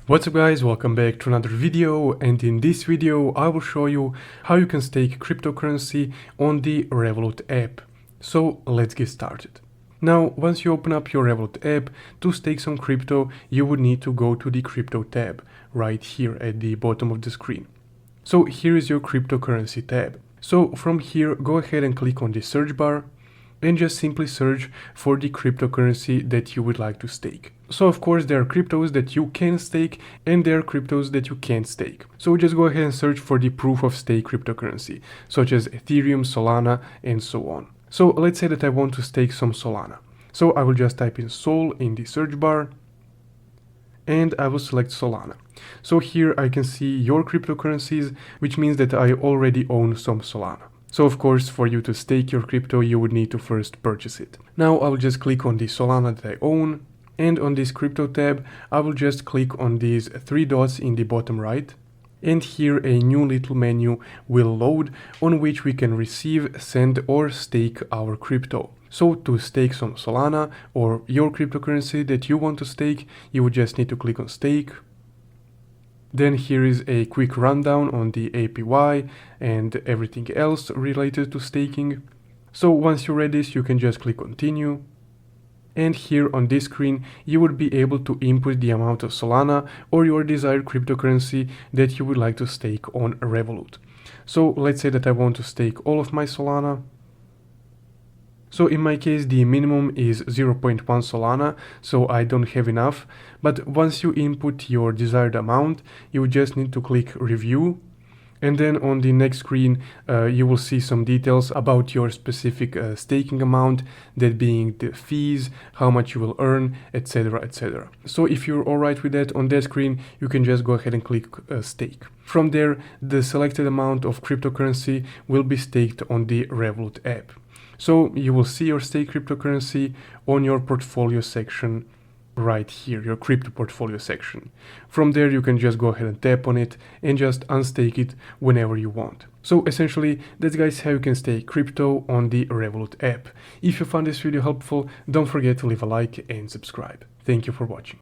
What's up guys, welcome back to another video, and in this video I will show you how you can stake cryptocurrency on the Revolut app. So let's get started. Now once you open up your Revolut app, to stake some crypto you would need to go to the crypto tab right here at the bottom of the screen. So here is your cryptocurrency tab. So from here go ahead and click on the search bar and just simply search for the cryptocurrency that you would like to stake. So of course there are cryptos that you can stake and there are cryptos that you can't stake. So just go ahead and search for the proof of stake cryptocurrency, such as Ethereum, Solana, and so on. So let's say that I want to stake some Solana. So I will just type in Sol in the search bar and I will select Solana. So here I can see your cryptocurrencies, which means that I already own some Solana. So of course, for you to stake your crypto, you would need to first purchase it. Now I will just click on the Solana that I own, and on this crypto tab, I will just click on these three dots in the bottom right. And here a new little menu will load on which we can receive, send or stake our crypto. So to stake some Solana or your cryptocurrency that you want to stake, you would just need to click on stake. Then here is a quick rundown on the APY and everything else related to staking. So once you read this, you can just click continue. And here on this screen, you would be able to input the amount of Solana or your desired cryptocurrency that you would like to stake on Revolut. So let's say that I want to stake all of my Solana. So in my case, the minimum is 0.1 Solana, so I don't have enough. But once you input your desired amount, you just need to click review. And then on the next screen, you will see some details about your specific staking amount, that being the fees, how much you will earn, etc, etc. So if you're alright with that, on that screen, you can just go ahead and click stake. From there, the selected amount of cryptocurrency will be staked on the Revolut app. So you will see your stake cryptocurrency on your portfolio section right here, your crypto portfolio section. From there you can just go ahead and tap on it and just unstake it whenever you want. So essentially that's guys how you can stake crypto on the Revolut app. If you found this video helpful, don't forget to leave a like and subscribe. Thank you for watching.